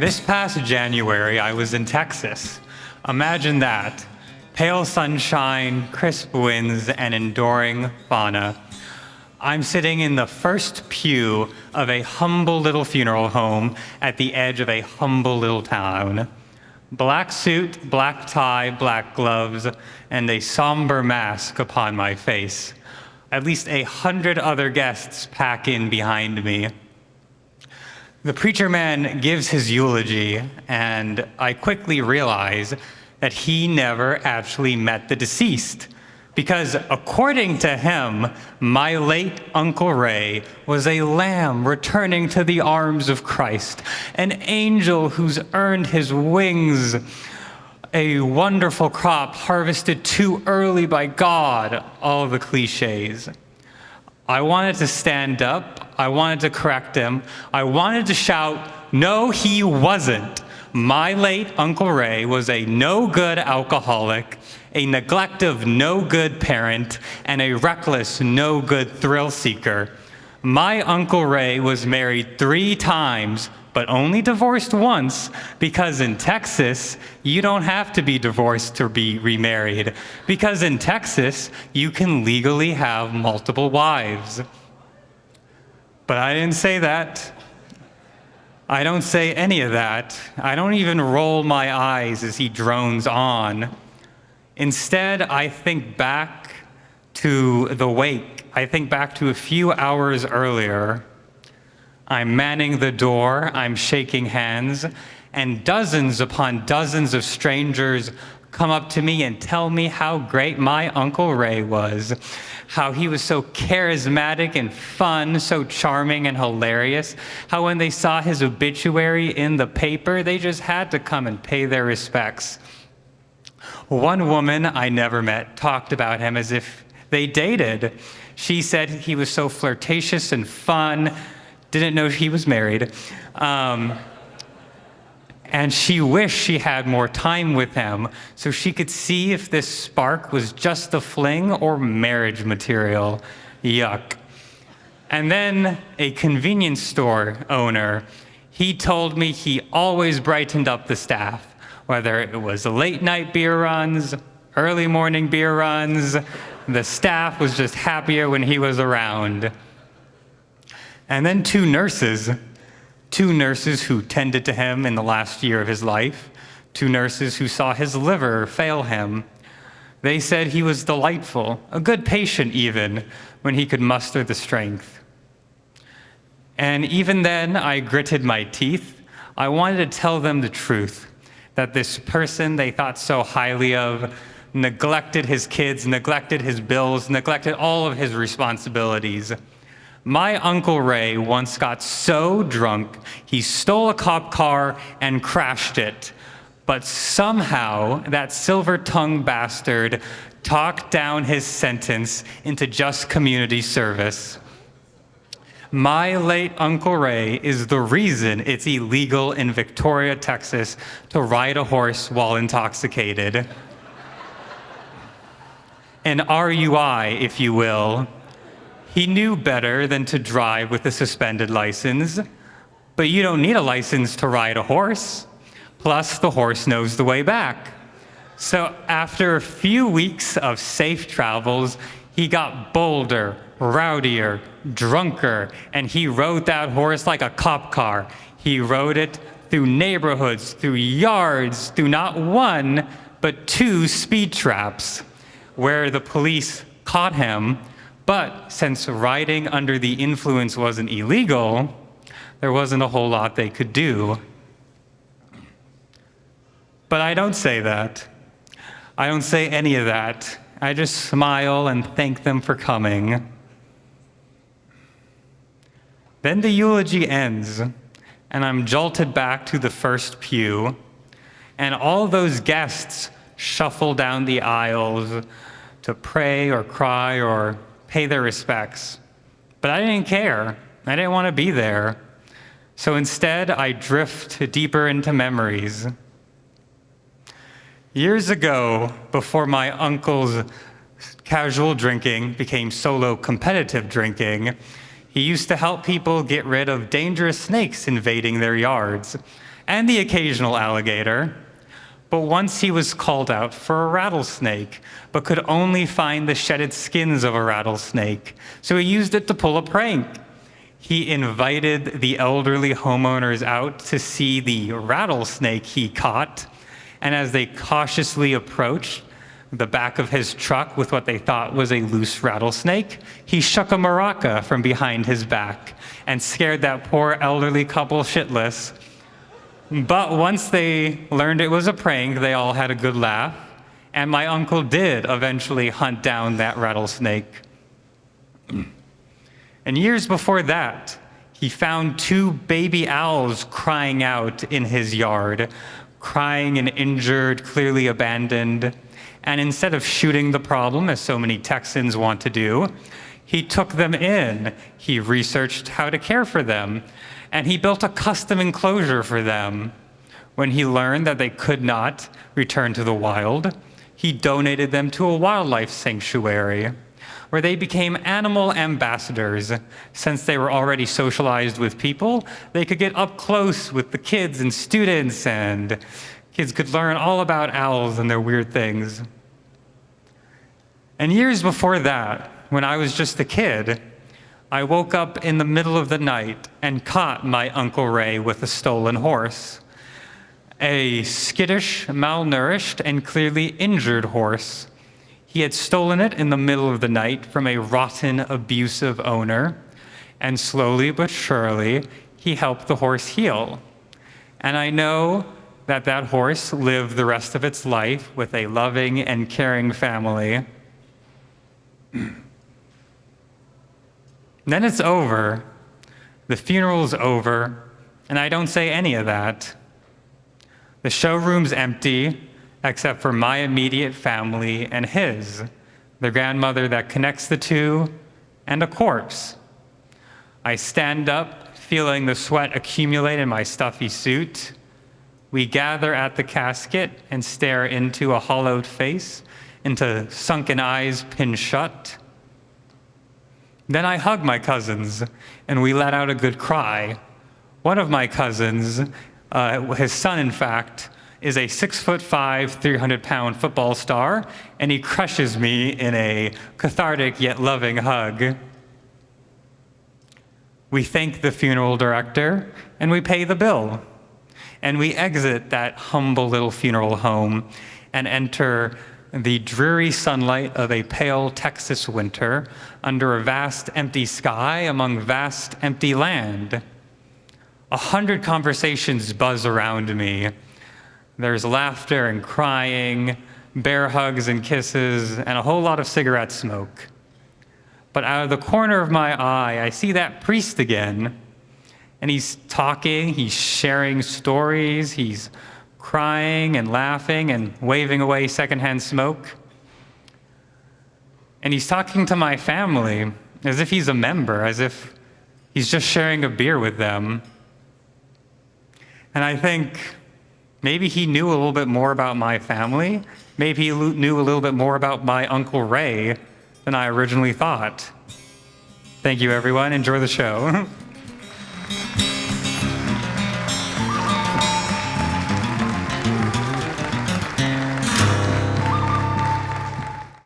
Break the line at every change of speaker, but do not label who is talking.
This past January, I was in Texas. Imagine that. Pale sunshine, crisp winds, and enduring fauna. I'm sitting in the first pew of a humble little funeral home at the edge of a humble little town. Black suit, black tie, black gloves, and a somber mask upon my face. At least 100 other guests pack in behind me. The preacher man gives his eulogy, and I quickly realize that he never actually met the deceased. Because according to him, my late Uncle Ray was a lamb returning to the arms of Christ, an angel who's earned his wings, a wonderful crop harvested too early by God, all the cliches. I wanted to stand up, I wanted to correct him, I wanted to shout, no, he wasn't. My late Uncle Ray was a no-good alcoholic, a neglective, no-good parent, and a reckless, no-good thrill seeker. My Uncle Ray was married 3 times, but only divorced once, because in Texas, you don't have to be divorced to be remarried, because in Texas, you can legally have multiple wives. But I didn't say that. I don't say any of that. I don't even roll my eyes as he drones on. Instead, I think back to the wake. I think back to a few hours earlier. I'm manning the door, I'm shaking hands, and dozens upon dozens of strangers come up to me and tell me how great my Uncle Ray was, how he was so charismatic and fun, so charming and hilarious, how when they saw his obituary in the paper, they just had to come and pay their respects. One woman I never met talked about him as if they dated. She said he was so flirtatious and fun, didn't know he was married, and she wished she had more time with him so she could see if this spark was just a fling or marriage material. Yuck. And then a convenience store owner, he told me he always brightened up the staff, whether it was late night beer runs, early morning beer runs, the staff was just happier when he was around. And then 2 nurses who tended to him in the last year of his life, 2 nurses who saw his liver fail him. They said he was delightful, a good patient even, when he could muster the strength. And even then, I gritted my teeth. I wanted to tell them the truth, that this person they thought so highly of neglected his kids, neglected his bills, neglected all of his responsibilities. My Uncle Ray once got so drunk, he stole a cop car and crashed it. But somehow, that silver-tongued bastard talked down his sentence into just community service. My late Uncle Ray is the reason it's illegal in Victoria, Texas, to ride a horse while intoxicated. An RUI, if you will. He knew better than to drive with a suspended license, but you don't need a license to ride a horse. Plus, the horse knows the way back. So after a few weeks of safe travels, he got bolder, rowdier, drunker, and he rode that horse like a cop car. He rode it through neighborhoods, through yards, through not 1, but 2 speed traps, where the police caught him. But since riding under the influence wasn't illegal, there wasn't a whole lot they could do. But I don't say that. I don't say any of that. I just smile and thank them for coming. Then the eulogy ends, and I'm jolted back to the first pew, and all those guests shuffle down the aisles to pray or cry or pay their respects. But I didn't care. I didn't want to be there. So instead, I drift deeper into memories. Years ago, before my uncle's casual drinking became solo competitive drinking, he used to help people get rid of dangerous snakes invading their yards. and the occasional alligator. But once he was called out for a rattlesnake, but could only find the shedded skins of a rattlesnake, so he used it to pull a prank. He invited the elderly homeowners out to see the rattlesnake he caught, and as they cautiously approached the back of his truck with what they thought was a loose rattlesnake, he shook a maraca from behind his back and scared that poor elderly couple shitless. But once they learned it was a prank, they all had a good laugh, and my uncle did eventually hunt down that rattlesnake. And years before that, he found 2 baby owls crying out in his yard, crying and injured, clearly abandoned. And instead of shooting the problem, as so many Texans want to do, he took them in. He researched how to care for them, and he built a custom enclosure for them. When he learned that they could not return to the wild, he donated them to a wildlife sanctuary, where they became animal ambassadors. Since they were already socialized with people, they could get up close with the kids and students, and kids could learn all about owls and their weird things. And years before that, when I was just a kid, I woke up in the middle of the night and caught my Uncle Ray with a stolen horse. A skittish, malnourished, and clearly injured horse. He had stolen it in the middle of the night from a rotten, abusive owner, and slowly but surely, he helped the horse heal. And I know that that horse lived the rest of its life with a loving and caring family. Then it's over. The funeral's over, and I don't say any of that. The showroom's empty, except for my immediate family and his, the grandmother that connects the two, and a corpse. I stand up, feeling the sweat accumulate in my stuffy suit. We gather at the casket and stare into a hollowed face, into sunken eyes pinned shut. Then I hug my cousins, and we let out a good cry. One of my cousins, his son in fact, is a 6'5", 300-pound football star, and he crushes me in a cathartic yet loving hug. We thank the funeral director, and we pay the bill. And we exit that humble little funeral home and enter the dreary sunlight of a pale Texas winter under a vast empty sky among vast empty land. 100 conversations buzz around me. There's laughter and crying, bear hugs and kisses, and a whole lot of cigarette smoke. But out of the corner of my eye, I see that priest again. And he's talking, he's sharing stories, he's crying and laughing and waving away secondhand smoke. And he's talking to my family as if he's a member, as if he's just sharing a beer with them. And I think maybe he knew a little bit more about my family. Maybe he knew a little bit more about my Uncle Ray than I originally thought. Thank you, everyone. Enjoy the show.